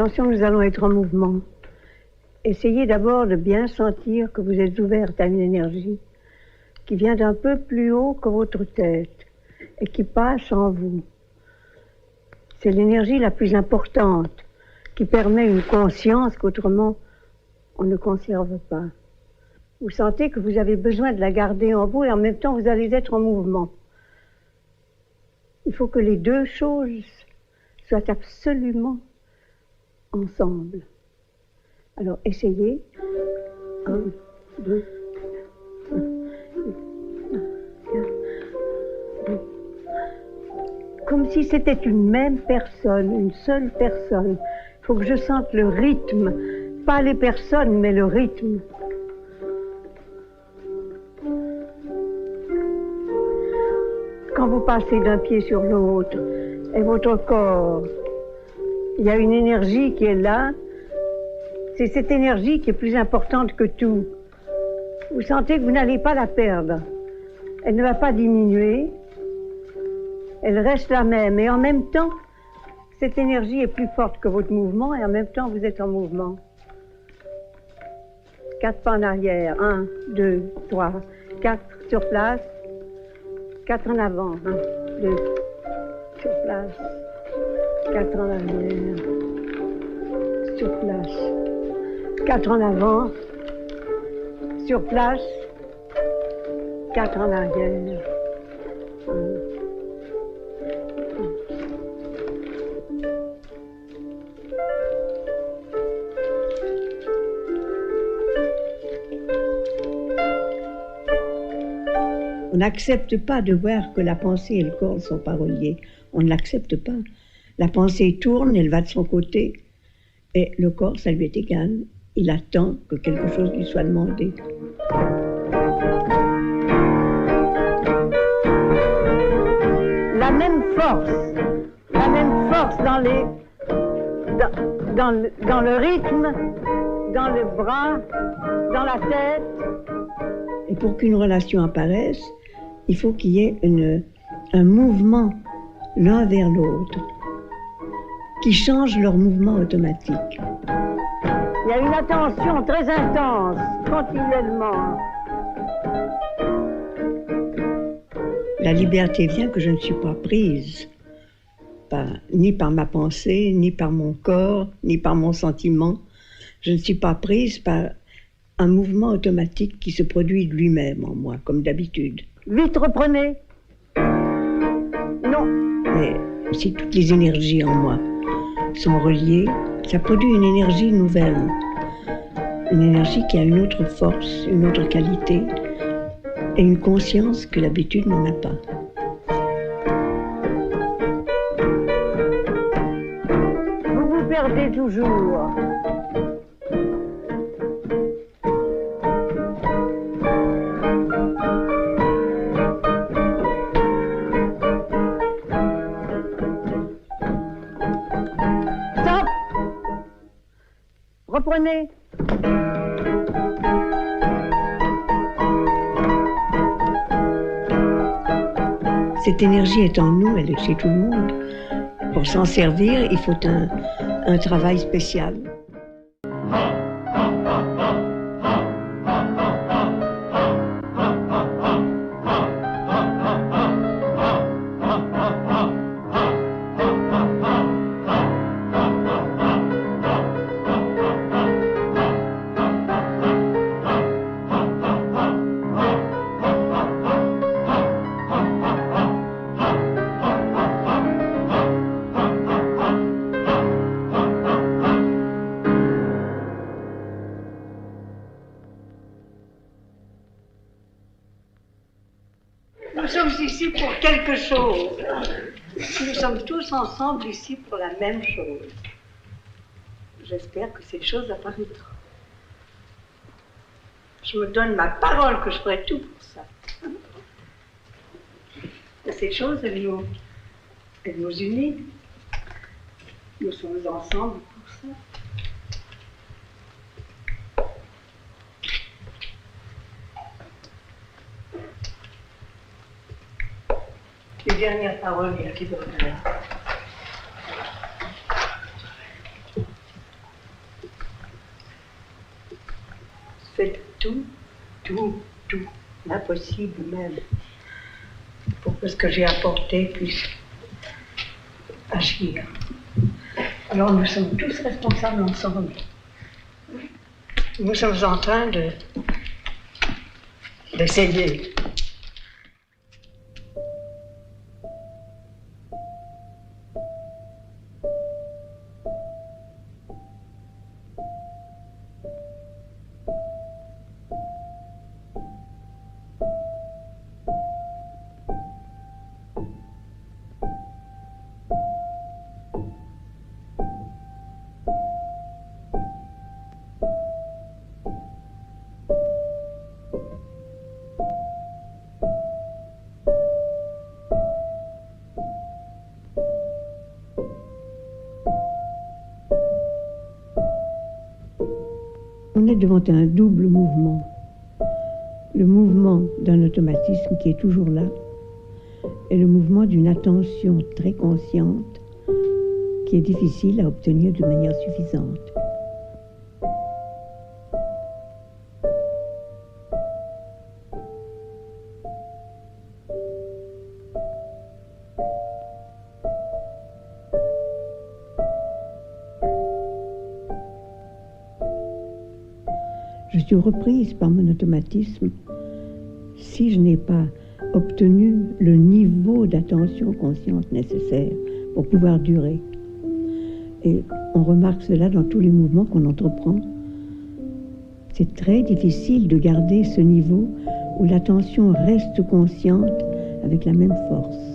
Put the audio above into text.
Attention, nous allons être en mouvement. Essayez d'abord de bien sentir que vous êtes ouverte à une énergie qui vient d'un peu plus haut que votre tête et qui passe en vous. C'est l'énergie la plus importante qui permet une conscience qu'autrement on ne conserve pas. Vous sentez que vous avez besoin de la garder en vous et en même temps vous allez être en mouvement. Il faut que les deux choses soient absolument ensemble. Alors essayez. 1, 2, 3, 4, 5. Comme si c'était une même personne, une seule personne. Il faut que je sente le rythme, pas les personnes, mais le rythme. Quand vous passez d'un pied sur l'autre, et votre corps, il y a une énergie qui est là. C'est cette énergie qui est plus importante que tout. Vous sentez que vous n'allez pas la perdre. Elle ne va pas diminuer. Elle reste la même. Et en même temps, cette énergie est plus forte que votre mouvement et en même temps, vous êtes en mouvement. 4 pas en arrière. 1, 2, 3, 4 sur place. 4 en avant. 1, 2, sur place. 4 en arrière. Sur place. 4 en avant, sur place, 4 en arrière. On n'accepte pas de voir que la pensée et le corps ne sont pas reliés. On ne l'accepte pas. La pensée tourne, elle va de son côté, et le corps, ça lui est égal. Il attend que quelque chose lui soit demandé. La même force dans le rythme, dans le bras, dans la tête. Et pour qu'une relation apparaisse, il faut qu'il y ait un mouvement l'un vers l'autre qui change leur mouvement automatique. Il y a une attention très intense, continuellement. La liberté vient que je ne suis pas prise, ni par ma pensée, ni par mon corps, ni par mon sentiment. Je ne suis pas prise par un mouvement automatique qui se produit de lui-même en moi, comme d'habitude. Vite, reprenez. Non. Mais si toutes les énergies en moi sont reliées, ça produit une énergie nouvelle. Une énergie qui a une autre force, une autre qualité et une conscience que l'habitude n'en a pas. Vous vous perdez toujours. Stop. Reprenez. Cette énergie est en nous, elle est chez tout le monde. Pour s'en servir, il faut un travail spécial. Nous sommes ici pour quelque chose. Nous sommes tous ensemble ici pour la même chose. J'espère que cette chose apparaîtra. Je me donne ma parole que je ferai tout pour ça. Et cette chose, elle nous unit. Nous sommes ensemble pour ça. Les dernières paroles, il y a qui doivent être là. faites tout, l'impossible même, pour que ce que j'ai apporté puisse agir. Alors nous sommes tous responsables ensemble. Nous sommes en train d'essayer. On est devant un double mouvement. Le mouvement d'un automatisme qui est toujours là et le mouvement d'une attention très consciente qui est difficile à obtenir de manière suffisante. Je suis reprise par mon automatisme si je n'ai pas obtenu le niveau d'attention consciente nécessaire pour pouvoir durer. Et on remarque cela dans tous les mouvements qu'on entreprend. C'est très difficile de garder ce niveau où l'attention reste consciente avec la même force.